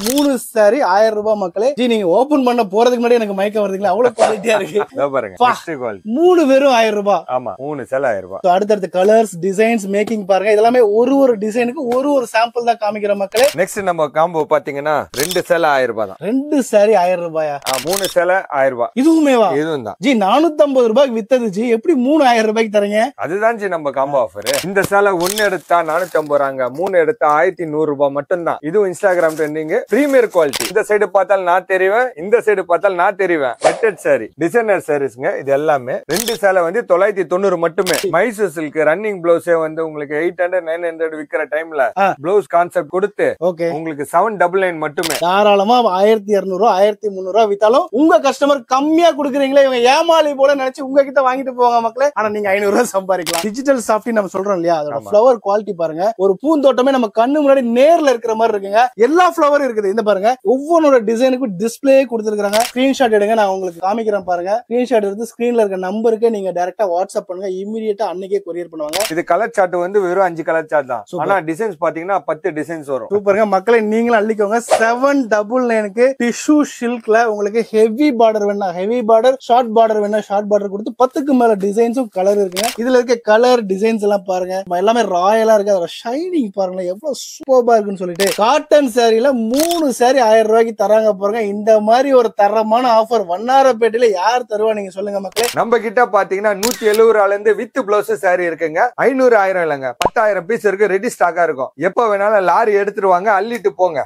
3 sorry 1000 ரூபாய் மக்களே. G நீங்க ஓபன் பண்ண போறதுக்கு முன்னாடி எனக்கு மயக்கம் வருதுங்களா, அவ்வளவு குவாலிட்டியா இருக்கு. பாருங்க நெக்ஸ்ட் குவாலிட்டி 3 வெறும் 1000 ரூபாய். ஆமா 3 சேல 1000 ரூபாய். அடுத்தடுத்த கலர்ஸ் டிசைன்ஸ் மேக்கிங் பாருங்க. இதெல்லாம் ஒரு டிசைனுக்கு ஒரு சாம்பிள் தான் காமிக்கிற மக்களே. நெக்ஸ்ட் நம்ம காம்போ பாத்தீங்கன்னா 2 சேல 1000 ரூபாய் தான். 2 சாரி 1000 ரூபாயா? 3 சேல 1000 ரூபாய். இதுவுமேவா? இதுவும் தான் ஜி 450 ரூபாய்க்கு வித்தது ஜி, எப்படி 3 1000 ரூபாய்க்கு தரீங்க? அதுதான் ஜி நம்ம காம்போ ஆஃபர். இந்த சேல 1 எடுத்தா 450 ரூபாங்க, 3 எடுத்தா 1100 ரூபாய் மட்டும் தான். இது இன்ஸ்டாகிராம் ட்ரெண்டிங் பிரீமியர் குவாலிட்டி. இந்த சைடு பார்த்தால் நான் தெரிவேன், இந்த சைடு பார்த்தால் நான் தெரிவேன். வெட்டட் சாரி டிசைனர் சாரீஸ்ங்க. இது எல்லாமே 2 சேலை வந்து 990 மட்டுமே. மைசூர் சில்க் ரன்னிங் பிளவுஸே வந்து உங்களுக்கு 800 900 விக்கிற டைம்ல பிளவுஸ் கான்செப்ட் கொடுத்து உங்களுக்கு 799 மட்டுமே. தாராளமா 1200 ரூபாய் 1300 ரூபாய் வித்தாலும் உங்க கஸ்டமர் கம்மியா கொடுக்குறீங்களே, இவங்க ஏமாளி போல நினைச்சு உங்ககிட்ட வாங்கிட்டு போவாங்க மக்களே. ஆனா நீங்க 500 ரூபாய் சம்பாதிக்கலாம். டிஜிட்டல் சாஃப்டி நம்ம சொல்றோம் இல்லையா, அதோட ஃப்ளவர் குவாலிட்டி பாருங்க. ஒரு பூந்தோட்டமே நம்ம கண்ணு முன்னாடி நேர்ல இருக்கிற மாதிரி இருக்குங்க. எல்லா ஃப்ளவரும் இருக்குது. இந்த பாருங்க ஒவ்வொரு டிசைனுக்கு டிஸ்பிளே கொடுத்திருக்காங்க. ஸ்கிரீன்ஷாட் எடுங்க, நான் உங்களுக்கு காமிக்கிறேன் பாருங்க. ஸ்கிரீன்ஷாட் எடுத்து ஸ்கிரீன்ல இருக்க நம்பருக்கு நீங்க டைரக்டா வாட்ஸ்அப் பண்ணுங்க, இமிடியேட்டா அன்னைக்கே கொரியர் பண்ணுவாங்க. இது கலர் சார்ட் வந்து வெறும் 5 கலர் சார்ட் தான். ஆனா டிசைன்ஸ் பாத்தீங்கன்னா 10 டிசைன்ஸ் வரும். சூப்பருங்க மக்களே, நீங்களும் அள்ளிக்கோங்க. 799க்கு டிஷ்யூ சில்க்ல உங்களுக்கு ஹெவி பார்டர் வேணா ஹெவி பார்டர், ஷார்ட் பார்டர் வேணா ஷார்ட் பார்டர் கொடுத்து 10க்கு மேல டிசைன்ஸும் கலர் இருக்குங்க. இதுல இருக்க கலர் டிசைன்ஸ் எல்லாம் பாருங்க, எல்லாமே ராயலா இருக்கு. அதோட ஷைனிங் பாருங்க எவ்வளவு சூப்பரா இருக்குன்னு சொல்லிட்டு காட்டன் சாரில 3 சாரி 1000 ரூபாய்க்கு தராங்க பாருங்க. இந்த மாதிரி ஒரு தரமான ஆஃபர் வண்ணாரப்பேட்டையில யார் தருவா நீங்க சொல்லுங்க மக்களே. நம்ம கிட்ட பாத்தீங்கன்னா 170 ரூபாயில இருந்து வித் பிளவுஸ் சாரி இருக்குங்க. 500 1000 இல்லங்க, 10,000 பீஸ் இருக்கு. ரெடி ஸ்டாக்கா இருக்கும். எப்ப வேணாலும் லாரி எடுத்துருவாங்க, அள்ளிட்டு போங்க.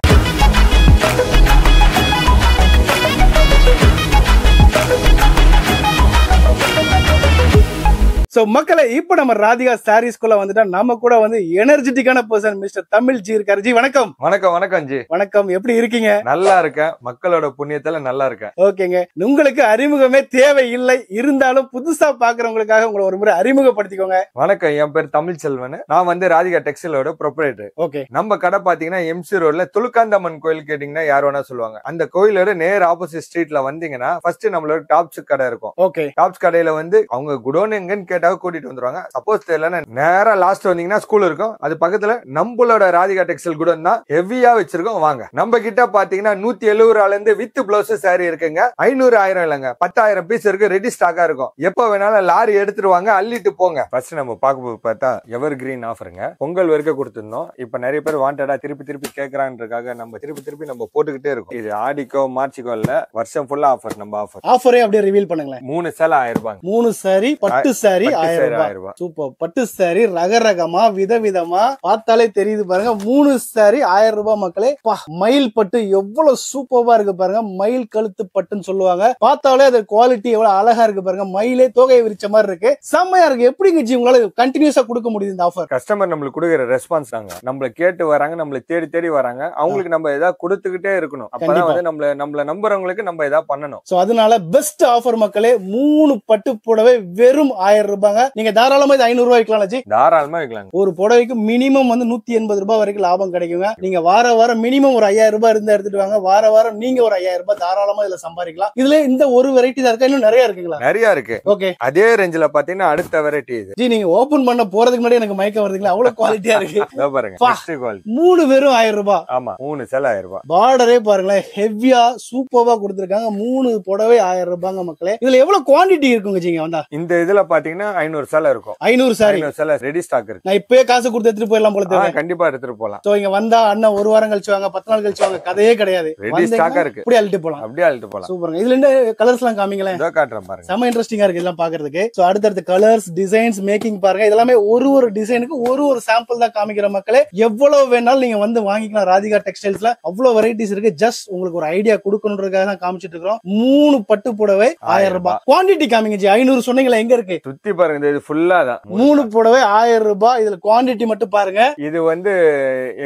சோ மக்களே, இப்ப நம்ம ராதிகா சாரீஸ்குள்ள வந்துட்டா நம்ம கூட வந்து எனர்ஜெட்டிக்கான பர்சன் மிஸ்டர் தமிழ் ஜி இருக்காரு. ஜி வணக்கம். வணக்கம் வணக்கம் ஜி. வணக்கம், எப்படி இருக்கீங்க? நல்லா இருக்கேன், மக்களோட புண்ணியத்துல நல்லா இருக்கேன். ஓகேங்க, உங்களுக்கு அறிமுகமே தேவை இல்லை, இருந்தாலும் புதுசா பாக்குறவங்களுக்காக உங்களை ஒரு முறை அறிமுகப்படுத்திக்கோங்க. வணக்கம், என் பேர் தமிழ் செல்வன். நான் வந்து ராதிகா டெக்ஸ்டைலோட ப்ரொப்ரைட்டர். ஓகே, நம்ம கடை பாத்தீங்கன்னா எம்சி ரோட்ல துலுக்காந்தம்மன் கோயில் கேட்டீங்கன்னா யார் வேணா சொல்லுவாங்க. அந்த கோயிலோட நேர் ஆப்போசிட் ஸ்ட்ரீட்ல வந்தீங்கன்னா ஃபர்ஸ்ட் நம்மளோட டாப்ஸ் கடை இருக்கும். ஓகே, டாப்ஸ் கடையில வந்து அவங்க குடோன் எங்கன்னு கேட்டா கூட்டிட்டு வந்துருவாங்க. சப்போஸ் தெரியலன்னா நேரா லாஸ்ட் வந்தீங்கன்னா ஸ்கூல் இருக்கும், அது பக்கத்துல நம்மளோட ராதிகா டெக்ஸ்டைல் குடோன் தான் ஹெவியா வச்சிருக்கோம். வாங்க. நம்ம கிட்ட பாத்தீங்கன்னா 170 ரூபாயில இருந்து வித் பிளவுஸ் சாரி இருக்குங்க. 500 1000 இல்லங்க, 10,000 பீஸ் இருக்கு. ரெடி ஸ்டாக்கா இருக்கும். எப்ப வேணாலும் லாரி எடுத்துருவாங்க, அள்ளிட்டு போங்க. ஃபர்ஸ்ட் நம்ம பார்க்க பார்த்தா எவர் கிரீன் ஆஃபருங்க. பொங்கல் வரைக்கும் கொடுத்திருந்தோம். இப்ப நிறைய பேர் வாண்டடா திருப்பி கேக்குறான்றதுக்காக நம்ம திருப்பி நம்ம போட்டுக்கிட்டே இருக்கும். இது ஆடிக்கோ மார்ச்சுக்கோ இல்ல, வருஷம் ஃபுல்லா ஆஃபர். நம்ம ஆஃபரே அப்படியே ரிவீல் பண்ணுங்களேன். 3 சேல 1000 ரூபாய். 3 சாரி பட்டு சாரி 1000 ரூபாய். சூப்பர். பட்டு சாரி ரகரகமா விதவிதமா பார்த்தாலே தெரியுது பாருங்க. 3 சாரி 1000 ரூபாய் மக்களே. மயில் பட்டு எவ்வளவு சூப்பரா இருக்கு பாருங்க. மயில் கழுத்து பட்டுன்னு சொல்லுவாங்க. பார்த்தாலே அது குவாலிட்டி எவ்வளவு அழகா இருக்கு பாருங்க. மயிலே தோகையை விரிச்ச மாதிரி இருக்கு. செம்மையா இருக்கு. எப்படிங்க ஜி உங்களால கண்டினியூஸா கொடுக்க முடியுது இந்த ஆஃபர்? கஸ்டமர் நம்மளுக்கு கொடுக்குற ரெஸ்பான்ஸ் தாங்க. நம்மள கேட்டு வராங்க, நம்மள தேடி வராங்க. அவங்களுக்கு நம்ம ஏதாவது கொடுத்துக்கிட்டே இருக்கணும். அப்பதான் வந்து நம்மள நம்புறவங்களுக்கு நம்ம ஏதாவது பண்ணணும். சோ அதனால பெஸ்ட் ஆஃபர் மக்களே. 3 பட்டு புடவை வெறும் 1000 ரூபாங்க. நீங்க தாராளமா 500 ரூபாய் விக்கலாம் ஜி. தாராளமா விக்கலாம். ஒரு புடவைக்கு மினிமம் வந்து 180 ரூபாய் வரைக்கும் லாபம் கிடைக்குங்க. நீங்க வாரம் மினிமம் ஒரு 5000 ரூபாய் இருந்தா எடுத்துட்டு வாங்க. வாரம் நீங்க ஒரு 5000 ரூபாய் தாராளமா இதுல சம்பாதிக்கலாம். இதுல இந்த ஒரு வெரைட்டி தான் இருக்கா, இன்னும் நிறைய இருக்குங்களா? நிறைய இருக்கு. ஓகே, அதே ரேஞ்சில பாத்தீங்கன்னா அடுத்த வெரைட்டி இது. ஜி நீங்க ஓபன் பண்ண போறதுக்கு முன்னாடி எனக்கு மயக்கம் வருதுங்களா, அவ்வளவு குவாலிட்டியா இருக்கு. பாருங்க நெக்ஸ்ட் குவாலிட்டி. 3 வெறும் 1000 ரூபாய். ஆமா 3 சேல 1000 ரூபாய். பார்டரே பாருங்களேன், ஹெவியா சூப்பரா கொடுத்திருக்காங்க. 3 புடவை 1000 ரூபாங்க மக்களே. இதுல எவ்வளவு குவாண்டிட்டி இருக்குங்க ஜிங்க வந்தா? இந்த இதுல பாத்தீங்கன்னா 500 சேல இருக்கும். 500 சாரி ரெடி ஸ்டாக் இருக்கு. நான் இப்பவே காசு கொடுத்து எடுத்துட்டு போயிடலாம் போல தெரியும். கண்டிப்பா எடுத்துட்டு போலாம். சோ இங்க வந்தா அண்ணா ஒரு வாரம் கழிச்சு வாங்க, 10 நாள் கழிச்சு வாங்க, கதையே கிடையாது. ரெடி ஸ்டாக்கா இருக்கு. அப்படியே அள்ளிட்டு போலாம். சூப்பருங்க. இதுல என்ன கலர்ஸ் எல்லாம் காமிங்களேன். இதோ காட்றேன் பாருங்க. செம இன்ட்ரஸ்டிங்கா இருக்கு இதெல்லாம் பாக்குறதுக்கு. சோ அடுத்தடுத்த கலர்ஸ் டிசைன்ஸ் மேக்கிங் பாருங்க. இதெல்லாம் ஒரு டிசைனுக்கு ஒரு சாம்பிள் தான் காமிக்கிற மக்களே. எவ்வளவு வேணாலும் நீங்க வந்து வாங்கிக்கலாம். ராதிகா டெக்ஸ்டைல்ஸ்ல அவ்வளவு வெரைட்டிஸ் இருக்கு. ஜஸ்ட் உங்களுக்கு ஒரு ஐடியா கொடுக்கணும்ன்றதுக்காக தான் காமிச்சிட்டு இருக்கோம். 3 பட்டு புடவை 1000 ரூபாய். குவாண்டிட்டி காமிங்க ஜி. 500 சொன்னீங்களா, எங்க இருக்கு? சுத்தி பாருங்க, இது ஃபுல்லா தான். 3 புடவை 1000 ரூபாய். இதுல குவாண்டிட்டி மட்டும் பாருங்க. இது வந்து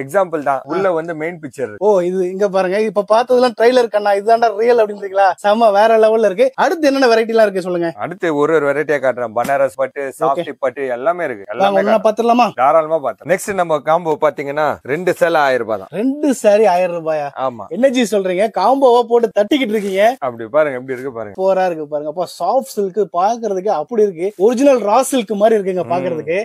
எக்ஸாம்பிள் தான். உள்ள வந்து மெயின் பிக்சர். ஓ இது இங்க பாருங்க. இப்ப பார்த்ததெல்லாம் ட்ரைலர் கண்ணா, இதுதான்டா ரியல் அப்படின்றீங்களா? செம வேற லெவல்ல இருக்கு. அடுத்து என்னென்ன வெரைட்டி எல்லாம் இருக்கு சொல்லுங்க. அடுத்து ஒரு வெரைட்டியா காட்டுறேன். பனாரஸ் பட்டு, சாஃப்ட் பட்டு எல்லாமே இருக்கு. எல்லாமே பாத்துடலாமா? தாராளமா பார்த்தோம். நெக்ஸ்ட் நம்ம காம்போ பாத்தீங்கன்னா 2 சேல 1000 ரூபாய் தான். 2 சாரி 1000 ரூபாயா? ஆமா. என்ன ஜி சொல்றீங்க? காம்போவா போட்டு தட்டிக்கிட்டு இருக்கீங்க. அப்படி பாருங்க, எப்படி இருக்கு பாருங்க. போரா இருக்கு பாருங்க. அப்ப சாஃப்ட் சில்க் பாக்குறதுக்கு அப்படி இருக்கு. ஒரிஜினல் ஒரிஜினல் ரா சில்க் மாதிரி இருக்குங்க பாக்குறதுக்கு.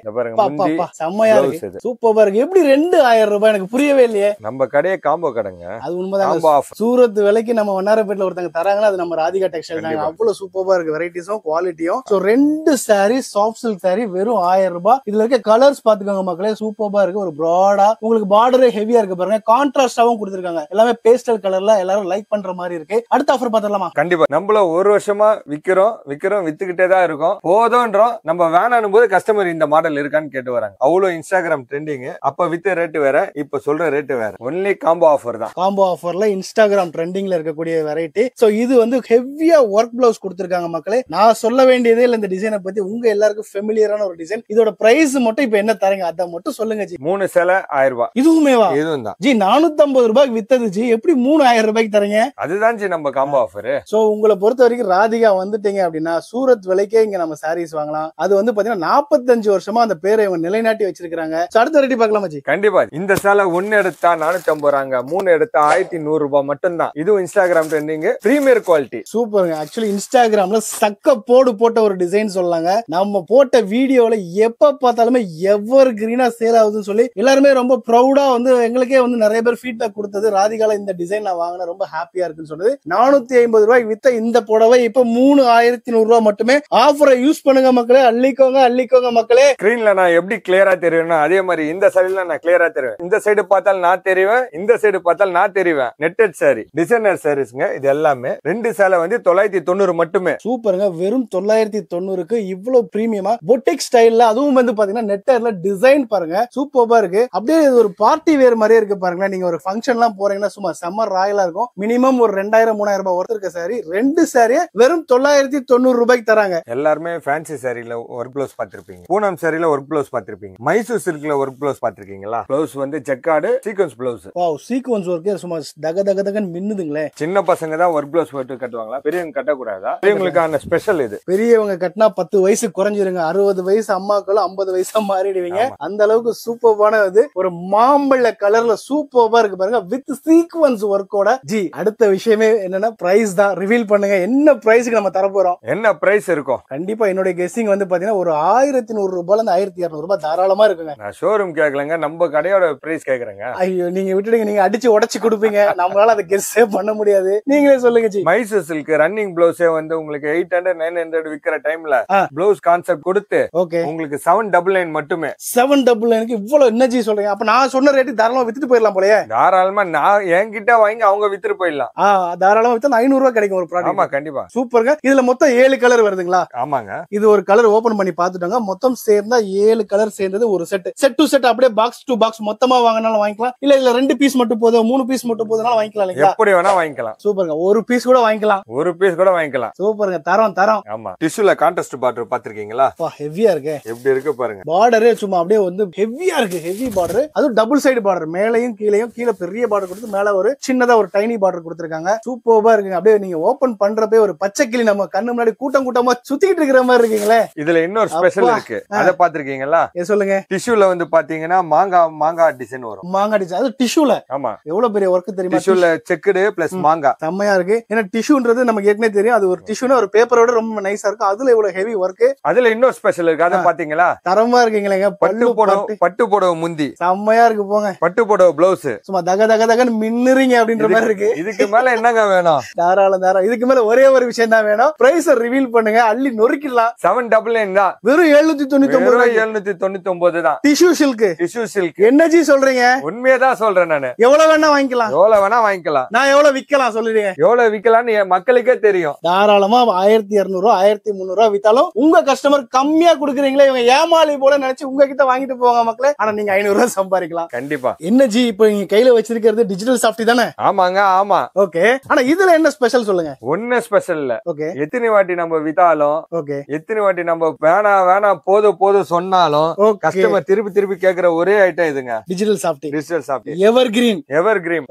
செம்மையா இருக்கு, சூப்பரா இருக்கு. எப்படி 2000 ரூபாய் எனக்கு புரியவே இல்லையே. நம்ம கடையே காம்போ கடைங்க. அது உண்மைதான். சூரத் விலைக்கு நம்ம வண்ணாரப்பேட்ல ஒருத்தங்க தராங்கன்னா அது நம்ம ராதிகா டெக்ஸ்டைல் தாங்க. அவ்வளவு சூப்பரா இருக்கு வெரைட்டிஸும் குவாலிட்டியும். So 2 sorry soft silk sorry வெறும் 1000 ரூபாய். இதுல இருக்க கலர்ஸ் பாத்துக்கோங்க மக்களே, சூப்பரா இருக்கு. ஒரு ப்ராடா உங்களுக்கு பார்டரே ஹெவியா இருக்கு பாருங்க. கான்ட்ராஸ்டாவும் கொடுத்திருக்காங்க. எல்லாமே பேஸ்டல் கலர்ல எல்லாரும் லைக் பண்ற மாதிரி இருக்கு. அடுத்த ஆஃபர் பாத்துடலாமா? கண்டிப்பா. நம்மள ஒரு வருஷமா விக்கிறோம் வித்துக்கிட்டே தான் இருக்கோம். போதும்ன்றோம். நம்ம வேணானும் போது கஸ்டமர் இந்த மாடல் இருக்கான்னு கேட்டு வராங்க. அவ்வளவு இன்ஸ்டாகிராம் ட்ரெண்டிங். அப்ப வித்த ரேட் வேற, இப்ப சொல்ற ரேட் வேற. ஒன்லி காம்போ ஆஃபர் தான். காம்போ ஆஃபர்ல இன்ஸ்டாகிராம் ட்ரெண்டிங்ல இருக்கக்கூடிய வெரைட்டி. சோ இது வந்து ஹெவியா ஒர்க் பிளவுஸ் கொடுத்திருக்காங்க மக்களே. நான் சொல்ல வேண்டியதே இல்ல இந்த டிசைனை பத்தி. உங்க எல்லாருக்கும் ஃபெமிலியரான ஒரு டிசைன். இதோட பிரைஸ் மட்டும் இப்ப என்ன தரீங்க அத மட்டும் சொல்லுங்க ஜி. 3 சேலை 1000 ரூபாய். இதுவுமேவா? இதுவும் தான் ஜி. 450 ரூபாய்க்கு வித்தது ஜி, எப்படி 3000 ரூபாய்க்கு தரீங்க? அதுதான் ஜி நம்ம காம்போ ஆஃபர். சோ உங்களை பொறுத்த வரைக்கும் ராதிகா வந்துட்டீங்க அப்படின்னா சூரத் விலைக்கே இங்க நம்ம சாரீஸ் வாங்கலாம். அது வந்து பாத்தீங்கன்னா 45 வருஷமா அந்த பேரை இவங்க நிலைநாட்டி வச்சிருக்காங்க. அடுத்த வெரைட்டி பார்க்கலாமா ஜி? கண்டிப்பா. இந்த சேலை 1 எடுத்தா 450 ரூபாங்க, 3 எடுத்தா 1100 ரூபாய் மட்டும் தான். இதுவும் இன்ஸ்டாகிராம் ட்ரெண்டிங், பிரீமியர் குவாலிட்டி. சூப்பருங்க. ஆக்சுவலி இன்ஸ்டாகிராம்ல சக்க போட்ட ஒரு டிசைன் சொல்லாங்க. நம்ம போட்ட வீடியோல எப்ப பார்த்தாலுமே எவர் கிரீனா சேல் ஆகுதுன்னு சொல்லி எல்லாருமே ரொம்ப ப்ரௌடா வந்து எங்களுக்கே வந்து நிறைய பேர் ஃபீட்பேக் கொடுத்தது. ராதிகால இந்த டிசைன் நான் வாங்கின ரொம்ப ஹாப்பியா இருக்குன்னு சொன்னது. 450 ரூபாய்க்கு வித்த இந்த புடவை இப்ப 3100 ரூபாய் மட்டுமே. ஆஃபரை யூஸ் பண்ணுங்க மக்களே, அள்ளிக்கோங்க மக்களே. ஸ்கிரீன்ல நான் எப்படி கிளியரா தெரியும்னா அதே மாதிரி இந்த சைடுல நான் கிளியரா தெரியும். இந்த சைடு பார்த்தால் நான் தெரிவேன், இந்த சைடு பார்த்தால் நான் தெரிவேன். நெட்டட் சாரி, டிசைனர் சாரீஸ்ங்க. இது எல்லாமே 2 சேலை வந்து 990 மட்டுமே. சூப்பருங்க. வெறும் 990க்கு இவ்வளவு பிரீமியமா பொட்டிக் ஸ்டைல்ல, அதுவும் வந்து பாத்தீங்கன்னா நெட்டர்ல டிசைன் பாருங்க, சூப்பரா இருக்கு. அப்படியே ஒரு பார்ட்டி வேர் மாதிரியே இருக்கு பாருங்க. நீங்க ஒரு ஃபங்க்ஷன் எல்லாம் போறீங்கன்னா சும்மா செம்ம ராயலா இருக்கும். மினிமம் ஒரு 2000-3000 ரூபாய் ஒருத்தர் இருக்க சாரி 2 சாரியை வெறும் 990 ரூபாய்க்கு தராங்க. எல்லாருமே ஃபேன்சி சாரில ஒர்க் ப்ளவுஸ் பாத்திருப்பீங்க, பூனம் சாரில ஒர்க் ப்ளவுஸ் பாத்திருப்பீங்க, மைசூர் சில்க்ல ஒர்க் ப்ளவுஸ் பாத்திருக்கீங்களா? ப்ளவுஸ் வந்து செக்கார்டு sequence blouse. Wow, sequence work சும்மா தகன்னு மின்னுதுங்களே. சின்ன பசங்க தான் ஒர்க் ப்ளவுஸ் போட்டு கட்டுவாங்களா? பெரியவங்க கட்ட கூடாதா? பெரியவங்களுக்கான ஸ்பெஷல் இது. பெரியவங்க கட்டினா 10 வயசு குறைஞ்சிருங்க. 60 வயசு அம்மாக்களும் 50 வயசா மாறிடுவீங்க. அந்த அளவுக்கு சூப்பரான இது. ஒரு மாம்பழ கலர்ல சூப்பரா இருக்கு பாருங்க, வித் சீக்வென்ஸ் ஒர்க்கோட. ஜி அடுத்த விஷயமே என்னன்னா பிரைஸ் தான். ரிவீல் பண்ணுங்க, என்ன பிரைஸ்க்கு நம்ம தர போறோம்? என்ன பிரைஸ் இருக்கும்? கண்டிப்பா என்னோட கெஸ்ஸிங் வந்து பாத்தீங்கன்னா ஒரு 1100 ரூபாய்ல இருந்து 1200 ரூபாய் தாராளமா இருக்குங்க. நான் ஷோரூம் கேட்கலங்க, நம்ம கடையோட பிரைஸ் கேக்குறேங்க. ஐயோ, நீங்க விட்டுடுங்க, நீங்க அடிச்சு உடைச்சு கொடுப்பீங்க, நம்மளால அதை கெஸ்ஸே பண்ண முடியாது. நீங்களே சொல்லுங்க ஜி. மைசூர் சில்க் ரன்னிங் பிளவுஸே வந்து உங்களுக்கு 800-900 விக்கிற டைம்ல பிளவுஸ் கான்செப்ட் கொடுத்து உங்களுக்கு 799 மட்டுமே. 799க்கு இவ்வளவு என்ன ஜி சொல்றீங்க? அப்ப நான் சொன்ன ரேட்டு தாராளமா வித்துட்டு போயிடலாம் போலயே. தாராளமா நான் என்கிட்ட வாங்கி அவங்க வித்துட்டு போயிடலாம். தாராளமா வித்தா 500 ரூபாய் கிடைக்கும் ஒரு ப்ராடக்ட். ஆமா கண்டிப்பா. சூப்பர்ங்க. இதுல மொத்தம் 7 கலர் வருதுங்களா? ஆமாங்க. இது ஒரு கலர் ஓபன் பண்ணி பாத்துட்டாங்க. மொத்தம் சேர்ந்தா 7 கலர் சேர்ந்தது ஒரு செட். செட் டு செட் அப்படியே பாக்ஸ் டு பாக்ஸ் மொத்தமா வாங்கினாலும் வாங்கிக்கலாம். இல்ல இல்ல 2 பீஸ் மட்டும் போதும், 3 பீஸ் மட்டும் போதுனாலும் வாங்கிக்கலாம் இல்லையா? எப்படி வேணா வாங்கிக்கலாம். சூப்பர்ங்க. ஒரு பீஸ் கூட வாங்கிக்கலாம். ஒரு பீஸ் கூட வாங்கிக்கலாம். சூப்பர்ங்க. தரம். ஆமா. டிஷ்யூல கான்ட்ராஸ்ட் பார்டர் பாத்திருக்கீங்களா? ஹெவியா இருக்கு. எப்படி இருக்கு பாருங்க. பார்டரே சும்மா அப்படியே வந்து ஹெவியா இருக்கு. Heavy border. அது டபுள் சைடு பார்டர். மேலையும் கீழையும், கீழே பெரிய பார்டர் கொடுத்து மேல ஒரு சின்னதா ஒரு டைனி பார்டர் கொடுத்திருக்காங்க. சூப்பரா இருக்குங்க. அப்படியே நீங்க ஓபன் பண்றப்பே ஒரு பச்சை கிளி நம்ம கண்ணு முன்னாடி கூட்டமா சுத்திட்டு இருக்கிற மாதிரி இருக்கீங்களே. இதுல இன்னொரு ஸ்பெஷல் இருக்கு, அத பாத்திருக்கீங்களா? சொல்லுங்க. டிஷ்யூல வந்து பாத்தீங்கன்னா மாங்காய் டிசைன் வரும். மாங்காய் டிசைன். அது டிஷ்யூல. ஆமா. எவ்வளவு பெரிய ஒர்க் தெரியுமா? டிஷ்யூல செக்குடு பிளஸ் மாங்காய். செம்மையா இருக்கு. ஏன்னா டிஷ்யூன்றது நமக்கு ஏற்கனவே தெரியும். அது ஒரு டிஷ்யூனா ஒரு பேப்பரோட ரொம்ப நைஸா இருக்கும். அதுல இவ்வளவு ஹெவி ஒர்க். அதுல இன்னொரு ஸ்பெஷல் இருக்கு, அத பாத்தீங்களா? தரமா இருக்கீங்களா? பட்டு புடவை முந்தி செம்மையா இருக்கு போங்க. பட்டு புடவை பிளவுஸ் சும்மா தகன்னு மின்னுறீங்க அப்படின்ற மாதிரி இருக்கு. இதுக்கு மேல என்னங்க வேணும்? தாராளம். இதுக்கு மேல ஒரே ஒரு விஷயம் தான் வேணும். பிரைஸ் ரிவீல் பண்ணுங்க, அள்ளி நொறுக்கிடலாம். 799 தான். வெறும் 799 தான். Tissue silk. என்ன ஜி சொல்றீங்க? உண்மையதான் சொல்றேன் நானு. எவ்வளவு வேணா வாங்கிக்கலாம். நான் எவ்வளவு விக்கலாம் சொல்லுறீங்க? எவ்வளவு விக்கலாம்னு என் மக்களுக்கே தெரியும். தாராளமா 1200 1300 வித்தாலும் உங்க கஸ்டமர் கம்மியா குடுக்குறீங்களே, இவங்க ஏமாளி போல நினைச்சு உங்ககிட்ட வாங்கிட்டு போவாங்க மக்களே. ஆனா நீங்க 500 ரூபாய் சம்பாதிக்கலாம். கண்டிப்பா. என்ன ஜி இப்ப நீங்க கையில வச்சிருக்கிறது டிஜிட்டல் சாஃப்டி தானே? ஆமாங்க. ஆமா. ஓகே. ஆனா இதுல என்ன ஸ்பெஷல் சொல்லுங்க. ஒண்ணு ஸ்பெஷல் இல்ல. ஓகே. எத்தனை வாட்டி நம்ம வித்தாலும், ஓகே, எத்தனை வாட்டி நம்ம வேணாம் போதும் சொன்னாலும் கஸ்டமர் திருப்பி கேக்குற ஒரே ஐட்டம் இதுங்க. Digital softy. எவர் கிரீன்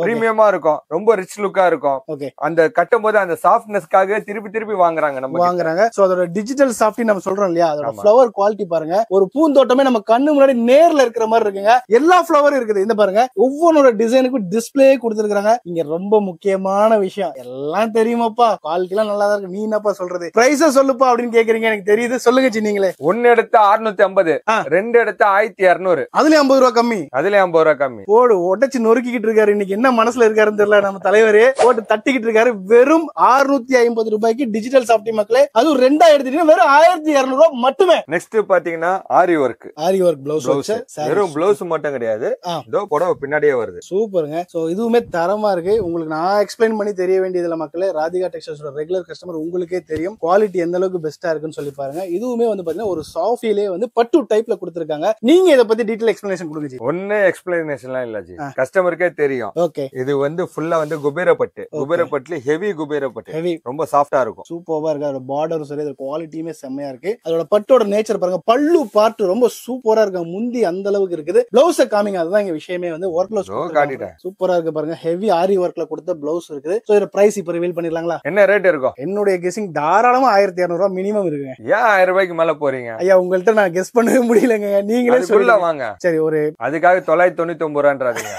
பிரீமியமா இருக்கும். ரொம்ப ரிச் லுக்கா இருக்கும். ஓகே. அந்த கட்டும் போது அந்த சாஃப்ட்னஸ்க்காக திருப்பி வாங்குறாங்க நம்ம வாங்குறாங்க. சோ அதோட டிஜிட்டல் சாஃப்டி நம்ம சொல்றோம் இல்லையா, அதோட ஃப்ளவர் குவாலிட்டி பாருங்க. ஒரு பூந்தோட்டமே நம்ம கண்ணு முன்னாடி நேர்ல இருக்கிற மாதிரி இருக்குங்க. எல்லா ஃப்ளவரும் இருக்குது. இந்த பாருங்க, ஒவ்வொரு டிசைனுக்கும் டிஸ்பிளே கொடுத்திருக்காங்க. இங்க ரொம்ப முக்கியமான விஷயம் எல்லாம் தெரியுமாப்பா, குவாலிட்டி எல்லாம் நல்லா தான் இருக்கு. நீ என்னப்பா சொல்றது? பிரைஸ சொல்லுப்பா அப்படின்னு கேக்குறீங்க. எனக்கு தெரியுது இது சொல்லுங்க ஜி நீங்களே. ஒன்னு எடுத்தா 650, ரெண்டு எடுத்தா 1200. அதுலயும் 50 ரூபா கம்மி. அதுல 50 ரூபா கம்மி. போடு உடைச்சு நொறுக்கிட்டு இருக்காரு. இன்னைக்கு என்ன மனசுல இருக்காருன்னு தெரியல நம்ம தலைவரே. போட்டு தட்டிக்கிட்டு இருக்காரு. வெறும் 650 ரூபாய்க்கு டிஜிட்டல் சாஃப்டி மக்களே. அதுவும் 2 எடுத்துட்டீங்கன்னா வெறும் 1200 ரூபாய் மட்டுமே. நெக்ஸ்ட் பாத்தீங்கன்னா ஆரி ஒர்க். ஆரி ஒர்க் பிளவுஸ். வெறும் பிளவுஸ் மட்டும் கிடையாது, இதோ புடவை பின்னாடியே வருது. சூப்பருங்க. சோ இதுவுமே தரமா இருக்கு. உங்களுக்கு நான் எக்ஸ்பிளைன் பண்ணி தெரிய வேண்டியதுல மக்களே, ராதிகா டெக்ஸ்டைல்ஸோட ரெகுலர் கஸ்டமர் உங்களுக்கே தெரியும் குவாலிட்டி எந்த அளவுக்கு பெஸ்டா இருக்குன்னு சொல்லி பாருங்க. இதுவுமே வந்து பாத்தீங்கன்னா ஒரு சாஃப்டிலே வந்து பட்டு டைப்ல கொடுத்திருக்காங்க. நீங்க இத பத்தி டீடைல் எக்ஸ்பிளனேஷன் கொடுங்க ஜி. ஒண்ணே எக்ஸ்பிளனேஷன்லாம் இல்ல ஜி, கஸ்டமருக்கே தெரியும். ஓகே. இது வந்து ஃபுல்லா வந்து குபேர பட்டு. குபேர பட்டுல ஹெவி குபேர பட்டு. ஹெவி ரொம்ப சாஃப்ட்டா இருக்கும். சூப்பரா இருக்கு. அதோட பார்டரும் சரி, அதோட குவாலிட்டியுமே செம்மையா இருக்கு. அதோட பட்டோட நேச்சர் பாருங்க. பல்லு பார்ட் ரொம்ப சூப்பரா இருக்கு. முந்தி அந்த அளவுக்கு இருக்குது. பிளவுஸ் காமிங்க, அதுதான் இங்க விஷயமே. வந்து ஒர்க் பிளவுஸ் காட்டிட்டேன். சூப்பரா இருக்கு பாருங்க. ஹெவி ஆரி ஒர்க்ல கொடுத்த பிளவுஸ் இருக்குது. சோ இதோட பிரைஸ் இப்ப ரிவீல் பண்ணிரலாங்களா? என்ன ரேட் இருக்கும்? என்னுடைய கெஸிங் தாராளமா 1200 ரூபாய் மினிமம் இருக்குங்க. ஏன் 1000 ரூபாய்க்கு மேல போறீங்க? ஐயா உங்கள்ட்ட நான் கெஸ் பண்ணவே முடியலங்க. நீங்களே சொல்ல வாங்க. சரி, ஒரு அதுக்காக 999 ரூபான்றாதீங்க.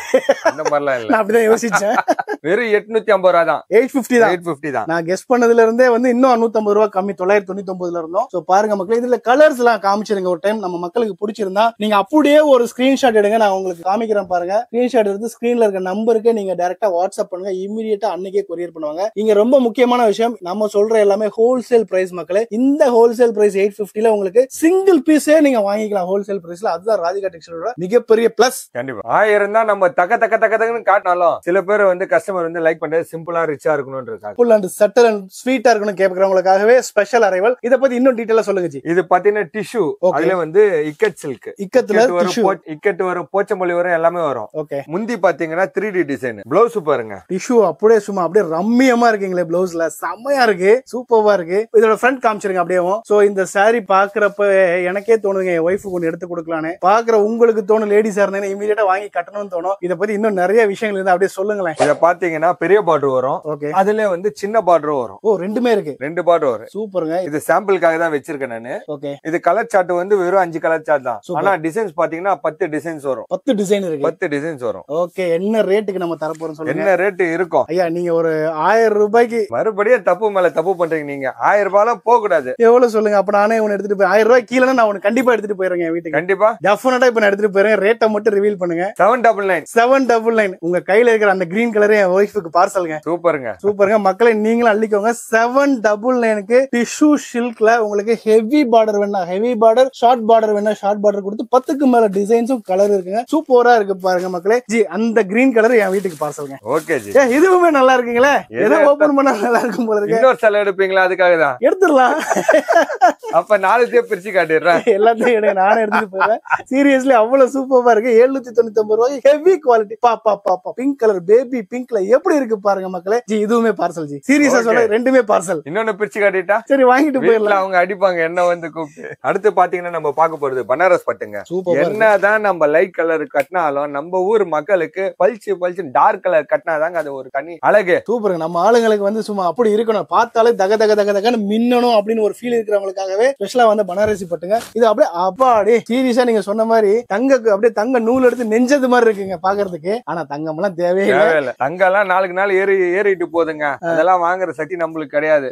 அந்த மாதிரிலாம் இல்ல. நான் அப்படிதான் யோசிச்சேன். வெறும் 850 ரூபாய் தான். 850 தான். 850 தான். நான் கெஸ் பண்ணதுல இருந்தே வந்து இன்னும் 150 ரூபாய் கம்மி. 999ல இருந்தோம். சோ பாருங்க மக்களே, இதுல கலர்ஸ் எல்லாம் காமிச்சிருங்க ஒரு டைம். நம்ம மக்களுக்கு பிடிச்சிருந்தா நீங்க அப்படியே ஒரு ஸ்கிரீன்ஷாட் எடுங்க. நான் உங்களுக்கு காமிக்கிறேன் பாருங்க. ஸ்கிரீன்ஷாட் எடுத்து ஸ்கிரீன்ல இருக்க நம்பருக்கு நீங்க டைரக்டா வாட்ஸ்அப் பண்ணுங்க. இமிடியேட்டா அன்னைக்கே கொரியர் பண்ணுவாங்க. இங்க ரொம்ப முக்கியமான விஷயம், நம்ம சொல்ற எல்லாமே ஹோல்சேல் பிரைஸ் மக்களே. இந்த ஹோல்சேல் பிரைஸ் 850ல உங்களுக்கு சிங்கிள் பீஸே நீங்க வாங்கிக்கலாம் ஹோல்சேல் பிரைஸ்ல. அதுதான் ராதிகா டெக்ஸ்டைலோட மிகப்பெரிய பிளஸ். கண்டிப்பா 1000 தான் நம்ம தக்க தக்க தக்க தக்கன்னு காட்டினாலும் சில பேர் வந்து கஸ்டமர் வந்து லைக் பண்றது சிம்பிளா ரிச்சா இருக்கணும்ன்றதுக்காக, ஃபுல் அண்ட் சட்டல் அண்ட் ஸ்வீட்டா இருக்கணும் கேக்குறவங்களுக்காகவே ஸ்பெஷல் அரைவல். இத பத்தி இன்னும் டீடைலா சொல்லுங்க ஜி. இது பாத்தீங்கன்னா டிஷ்யூ, அதுல வந்து இக்கட் சில்க், இக்கத்துல இக்கட் வரும், போச்சமல்லி வரும், எல்லாமே வரும். ஓகே. முந்தி பாத்தீங்கன்னா 3D டிசைன். பிளவுஸ் பாருங்க, டிஷ்யூ அப்படியே சும்மா அப்படியே ரம்மியமா இருக்கீங்களே. பிளவுஸ்ல செம்மையா இருக்கு, சூப்பரா இருக்கு. இதோட ஃப்ரண்ட் காமிச்சிருங்க அப்படியே. சோ இந்த சாரி பாக்குறப்ப எனக்கே தோணுங்க என் ஒய்ஃபுக்கு ஒன்னு எடுத்து கொடுக்கலான்னு. பாக்குற உங்களுக்கு தோணும், லேடிஸா இருந்தேன்னா இமீடியட்டா வாங்கி கட்டணும்னு தோணும். இத பத்தி இன்னும் நிறைய விஷயங்கள் இருந்தா அப்படியே சொல்லுங்களேன். இத பாத்தீங்கன்னா பெரிய பார்டர் வரும். ஓகே. அதுல வந்து சின்ன பார்டரும் வரும். ஓ, ரெண்டுமே இருக்கு. 2 பார்டர் வரும். சூப்பருங்க. இது சாம்பிளுக்காக தான் வச்சிருக்கேன் நானு. ஓகே. இது கலர் சார்ட் வந்து வெறும் 5 கலர் சார்ட் தான். ஆனா டிசைன்ஸ் பாத்தீங்கன்னா 10 டிசைன்ஸ் வரும். 10 டிசைன் இருக்கு. 10 டிசைன்ஸ் வரும். ஓகே. என்ன ரேட்டுக்கு நம்ம தர போறோம் சொல்லுங்க. என்ன ரேட் இருக்கும்? ஐயா நீங்க ஒரு 1000 ரூபாய்க்கு மறுபடியும் தப்பு மேல தப்பு பண்றீங்க. நீங்க 1000 ரூபாய்லாம் போக கூடாது. எவ்வளவு சொல்லுங்க. அப்ப நானே உன்னை எடுத்துட்டு போய் 1000 ரூபாய் கீழே நான் உனக்கு கண்டிப்பா எடுத்துட்டு போயிடுறேன் வீட்டுக்கு. கண்டிப்பா டெஃபினட்டா இப்ப நான் எடுத்துட்டு போயிடுறேன். ரேட்டை மட்டும் ரிவீல் பண்ணுங்க. 799 உங்க கையில இருக்கிற அந்த கிரீன் கலரே என் ஒய்ஃபுக்கு பார்சலுங்க. சூப்பருங்க சூப்பருங்க. மக்களை நீங்களும் அள்ளிக்கோங்க. 799க்கு டிஷ்யூ சில்க்ல உங்களுக்கு ஹெவி பார்டர் வேணா ஹெவி பார்டர், ஷார்ட் பார்டர் வேணா ஷார்ட் பார்டர் கொடுத்து 10க்கு மேல டிசைன்ஸும் கலர் இருக்குங்க. சூப்பரா இருக்கு பாருங்க மக்களே. ஜி அந்த கிரீன் கலர் என் வீட்டுக்கு பார்சலுங்க. Okay G. இதுவுமே நல்லா இருக்குங்களே. ஏதோ ஓபன் பண்ணா நல்லா இருக்கும் போல இருக்கு. இன்னொரு செல எடுப்பீங்களா? அதுக்காக தான் எடுத்துடலாம். அப்ப 4 பிரிச்சு காட்டிடுறேன். எல்லாத்தையும் எடுங்க, நானே எடுத்துட்டு போறேன். சீரியஸ்லி அவ்வளவு சூப்பரா இருக்கு. 799 ரூபாய் ஹெவி குவாலிட்டி. பாப்பா பாப்பா பிங்க் கலர், பேபி பிங்க்ல எப்படி இருக்கு பாருங்க மக்களே. ஜி இதுவுமே பார்சல் ஜி. சீரியஸா சொல்ல ரெண்டுமே பார்சல். இன்னொன்னு பிரிச்சு காட்டிட்டா சரி வாங்கிட்டு போயிடலாம். அவங்க அடிப்பாங்க என்ன வந்து கூப்பிட்டு. அடுத்து பாத்தீங்கன்னா நம்ம பார்க்க போறது பனாரஸ் பட்டுங்க. என்னதான் நம்ம லைட் கலர் கட்டினாலும் நம்ம ஊர் மக்களுக்கு பல்ச்சு பல்ச்சு டார்க் கலர் கட்டினாதாங்க அது ஒரு தனி அழகு. சூப்பருங்க. நம்ம ஆளுங்களுக்கு வந்து சும்மா அப்படி இருக்கணும், பார்த்தாலே தக தக தக தகன்னு மின்னணும் அப்படின்னு ஒரு ஃபீல் இருக்கிறவங்களுக்காகவே ஸ்பெஷலா வந்து பனாரசி பட்டுங்க. இது அப்படியே அப்பாடி சீரியஸா நீங்க சொன்ன மாதிரி தங்க அப்படியே தங்க நூல் எடுத்து நெஞ்சது மாதிரி இருக்குங்க பாக்குறதுக்கு. ஆனா தங்கம் எல்லாம் தேவையில்லை. தங்கம் எல்லாம் நாளுக்கு நாள் ஏறிட்டு போதுங்க. அதெல்லாம் வாங்குற சக்தி நம்மளுக்கு கிடையாது.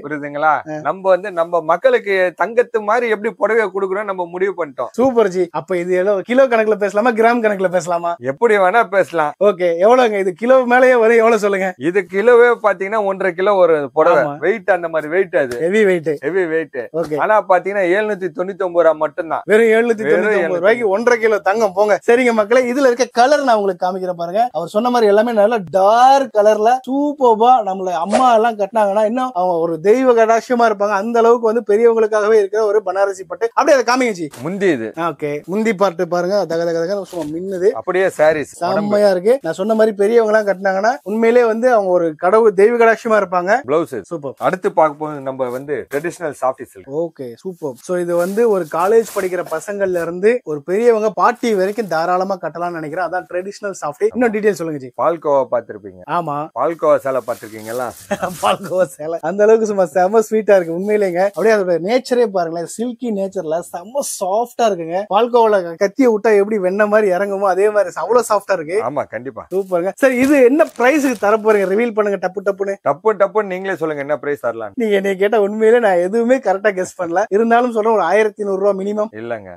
புரியுதுங்களா? நம்ம வந்து நம்ம மக்களுக்கு தங்கத்து மாதிரி எப்படி புடவை கொடுக்கணும் நம்ம முடிவு பண்ணிட்டோம். Super G. அப்ப இது கிலோ கணக்குல பேசலாமா, கிராம் கணக்குல பேசலாமா? எப்படி வேணா பேசலாம். ஓகே. எவ்வளவுங்க இது? கிலோ மேலேயே வரும். எவ்வளவு சொல்லுங்க. இது கிலோவே பாத்தீங்கன்னா 1.5 கிலோ ஒரு புடவை வெயிட். அந்த மாதிரி வெயிட், அது ஹெவி வெயிட். ஆனா பாத்தீங்கன்னா 799 ரூபாய் மட்டும் தான். வெறும் 799 ரூபாய்க்கு 1.5 கிலோ தங்கம். போங்க. சரிங்க மக்களே, இதுல இருக்க கலர் நான் உங்களுக்கு காமிக்கிறேன் பாருங்க. அவர் சொன்ன மாதிரி எல்லாமே நல்ல டார்க் கலர்ல சூப்பர்பா. நம்மள அம்மா எல்லாம் கட்டினாங்கன்னா இன்னும் அவங்க ஒரு தெய்வ கடாட்சியமா இருப்பாங்க. அந்த அளவுக்கு வந்து பெரியவங்களுக்காகவே இருக்கிற ஒரு பனாரசி பட்டு. அப்படியே அதை காமிங்க ஜி. முந்தி இது. ஓகே. முந்தி பார்ட்டு பாருங்க. தக தக தக சும்மா மின்னுது. அப்படியே சாரீஸ் செம்மையா இருக்கு. நான் சொன்ன மாதிரி பெரியவங்க எல்லாம் கட்டினாங்கன்னா உண்மையிலேயே வந்து அவங்க ஒரு கடவுள் தெய்வ கடாட்சியமா இருப்பாங்க. Blouse super. அடுத்து பார்க்க போது நம்ம வந்து traditional softy silk. Okay super. So இது வந்து ஒரு காலேஜ் படிக்கிற பசங்கள்ல இருந்து ஒரு பெரியவங்க பார்ட்டி வரைக்கும் தாராளமா கட்டலாம்னு நினைக்கிறேன். அதான் ட்ரெடிஷனல் சாஃப்டி. இன்னும் டீடைல் சொல்லுங்க ஜி. பால்கோவா பாத்திருப்பீங்க. ஆமா, பால்கோவா சேலை பாத்திருக்கீங்களா? பால்கோவா சேலை அந்த அளவுக்கு சும்மா செம ஸ்வீட்டா இருக்கு உண்மையிலேங்க. அப்படியே அதோட நேச்சரே பாருங்களேன். சில்கி நேச்சர்ல செம சாஃப்டா இருக்குங்க. பால்கோவால கத்திய விட்டா எப்படி வெண்ணெய் மாதிரி இறங்குமோ அதே மாதிரி அவ்வளவு சாஃப்டா இருக்கு. ஆமா கண்டிப்பா சூப்பருங்க. சரி இது என்ன பிரைஸ்க்கு தர போறீங்க? ரிவீல் பண்ணுங்க. டப்புன்னு நீங்களே சொல்லுங்க என்ன பிரைஸ் தரலாம். நீங்க என்னை கேட்டா உண்மையிலே நான் எதுவுமே கரெக்டா கெஸ் பண்ணல. இருந்தாலும் சொல்றேன் ஒரு 1100 ரூபாய் மினிமம் இல்லங்க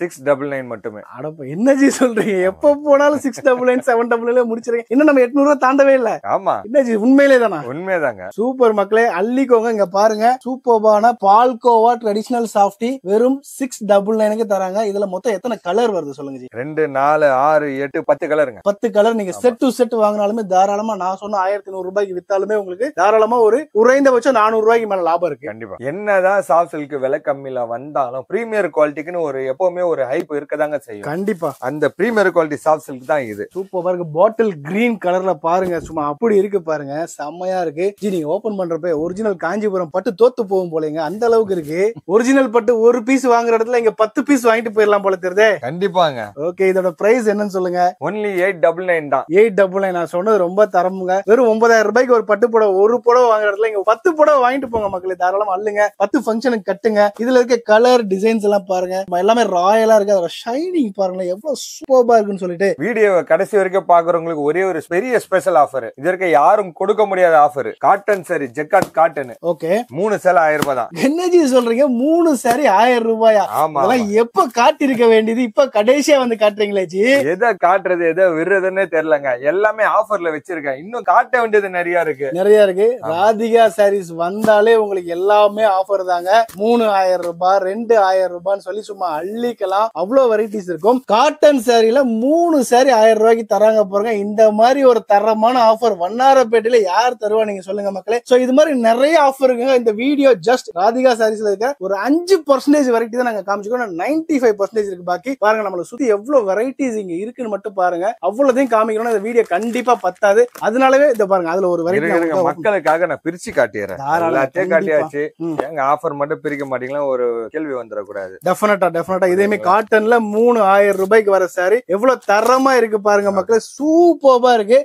699 மட்டுமே. அடப்ப என்ன ஜி சொல்றீங்க? எப்ப போனாலும் 699 799 முடிச்சிருக்கீங்க. இன்னும் நம்ம 800 ரூபாய் தாண்டவே இல்ல. ஆமா என்ன ஜி உண்மையிலே தானா? உண்மைதாங்க. சூப்பர் மக்களே, அள்ளிக்கோங்க. இங்க பாருங்க, சூப்பர்பான பால்கோவா ட்ரெடிஷனல் சாஃப்டி வெறும் 699க்கு தராங்க. இதுல மொத்தம் எத்தனை கலர் வருது சொல்லுங்க ஜி? 2 4 6 8 10 கலருங்க. 10 கலர். நீங்க செட் டு செட் வாங்கினாலுமே தாராளமா நான் சொன்ன 1100 ரூபாய்க்கு வித்தாலுமே உங்களுக்கு தாராளமா ஒரு குறைந்தபட்சம் 400 ரூபாய்க்கு மேல லாபம் இருக்கு. கண்டிப்பா. என்னதான் சாஃப்ட் சில்க் விலை கம்மியில வந்தாலும் பிரீமியர் குவாலிட்டிக்குன்னு ஒரு எப்பவுமே ஒரு ஹைப் இருக்கதாங்க செய்யும். கண்டிப்பா. அந்த பிரீமியர் குவாலிட்டி சாஃப்ட் சில்க் தான் இது. சூப்பர் பாருங்க, பாட்டில் கிரீன் கலர்ல பாருங்க, சும்மா அப்படி இருக்கு பாருங்க, செம்மையா இருக்கு ஜி. நீங்க ஓபன் பண்றப்ப ஒரிஜினல் காஞ்சிபுரம் பட்டு தோத்து போகும் போலங்க, அந்த அளவுக்கு இருக்கு. ஒரிஜினல் பட்டு ஒரு பீஸ் வாங்குற இடத்துல இங்க 10 பீஸ் வாங்கிட்டு போயிடலாம் போல தெரியுதே. கண்டிப்பாங்க. ஓகே, இதோட பிரைஸ் என்னன்னு சொல்லுங்க? ஒன்லி 899 தான். 899. நான் சொன்னது ரொம்ப தரமுங்க. வெறும் 9000 ரூபாய்க்கு ஒரு பட்டு புடவை, ஒரு புடவை வாங்குற இடத்துல இங்க 10 புடவை வாங்கிட்டு போங்க மக்களே. தாராளமா அள்ளுங்க, 10 ஃபங்க்ஷனுக்கு கட்டுங்க. இதுல இருக்க கலர் டிசைன்ஸ் எல்லாம் பாருங்க, எல்லாமே ராயலா இருக்கு. அதோட ஷைனிங் பாருங்க எவ்வளவு சூப்பரா இருக்குன்னு சொல்லிட்டு வீடியோ கடைசி வரைக்கும் பாக்குறவங்களுக்கு ஒரே ஒரு பெரிய ஸ்பெஷல் ஆஃபர். இதற்கு யாரும் கொடுக்க முடியாத offer. Cotton sorry, jacquard cotton. Okay, 3 சேலை 1000 ரூபாய் தான். என்ன ஜி சொல்றீங்க? 3 சாரி 1000 ரூபாயா? ஆமா. எப்ப காட்டிருக்க வேண்டியது, இப்ப கடைசியா வந்து காட்டுறீங்களே ஜி. எதை காட்டுறது எதை விடுறதுன்னு தெரியலங்க. எல்லாமே ஆஃபர்ல வச்சிருக்கேன். இன்னும் காட்ட வேண்டியது நிறைய இருக்கு. ராதிகா சாரீஸ் வந்தாலே உங்களுக்கு எல்லாமே ஆஃபர் தாங்க. 3000 ரூபாய் 2000 ரூபான்னு சொல்லி சும்மா அள்ளிக்கலாம். அவ்வளவு வெரைட்டிஸ் இருக்கும். காட்டன் சாரில 3 சாரி 1000 ரூபாய்க்கு தராங்க பாருங்க. இந்த மாதிரி ஒரு தரமான ஆஃபர் வண்ணாரப்பேட்டையில யார் தருவா நீங்க சொல்லுங்க மக்களே. சோ இது மாதிரி நிறைய ஆஃபர் இருக்குங்க. இந்த வீடியோ ஜஸ்ட் ராதிகா சாரீஸ்ல இருக்க ஒரு 5% வெரைட்டி தான் நாங்க காமிச்சிக்கோம். 95% இருக்கு. பாக்கி பாருங்க, நம்மள சுத்தி எவ்வளவு வெரைட்டிஸ் இங்க இருக்குன்னு மட்டும் பாருங்க. அவ்வளவுதையும் காமிக்கணும். இந்த வீடியோ கண்டிப்பா பத்தாது. அதனாலவே இத பாருங்க, அதுல ஒரு வெரைட்டி மக்களுக்காக நான் பிரிச்சு காட்டிடுறேன். எல்லாத்தையும் காட்டியாச்சு. எங்க ஆஃபர் மட்டும் பிரிக்க மாட்டீங்களா ஒரு கேள்வி வந்துடக்கூடாது. டெஃபினட்டா இதேமே காட்டன்ல 3000 ரூபாய்க்கு வர சாரி எவ்வளவு தரமா இருக்கு பாருங்க மக்களே. சூப்பரா இருக்கு.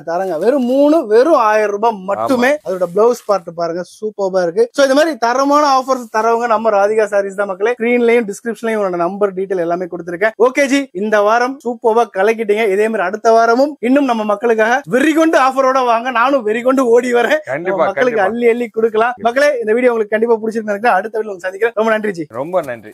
தரங்க வெறும் 3 வெறும் 1000 ரூபாய் மட்டுமே. அதோட பிளவுஸ் பார்ட் பாருங்க, சூப்பரா இருக்கு. சோ இந்த மாதிரி தரமான ஆஃபர்ஸ் தரவங்க நம்ம ராதிகா சாரீஸ் தான் மக்களே. ஸ்கிரீன்லயும் டிஸ்கிரிப்ஷன்லயும் உங்களோட நம்பர் டீடைல் எல்லாமே கொடுத்திருக்கேன். ஓகே ஜி, இந்த வாரம் சூப்பரா கலக்கிட்டீங்க. இதே மாதிரி அடுத்த வாரமும் இன்னும் நம்ம மக்களுக்காக வெறிகொண்டு ஆஃபரோட வாங்க. நானும் வெறிகொண்டு ஓடி வரேன். மக்களுக்கு அள்ளி கொடுக்கலாம். மக்களே, இந்த வீடியோ உங்களுக்கு கண்டிப்பா பிடிச்சிருக்கு. அடுத்த வீடியோ சந்திக்கிறேன். ரொம்ப நன்றி ஜி. ரொம்ப நன்றி.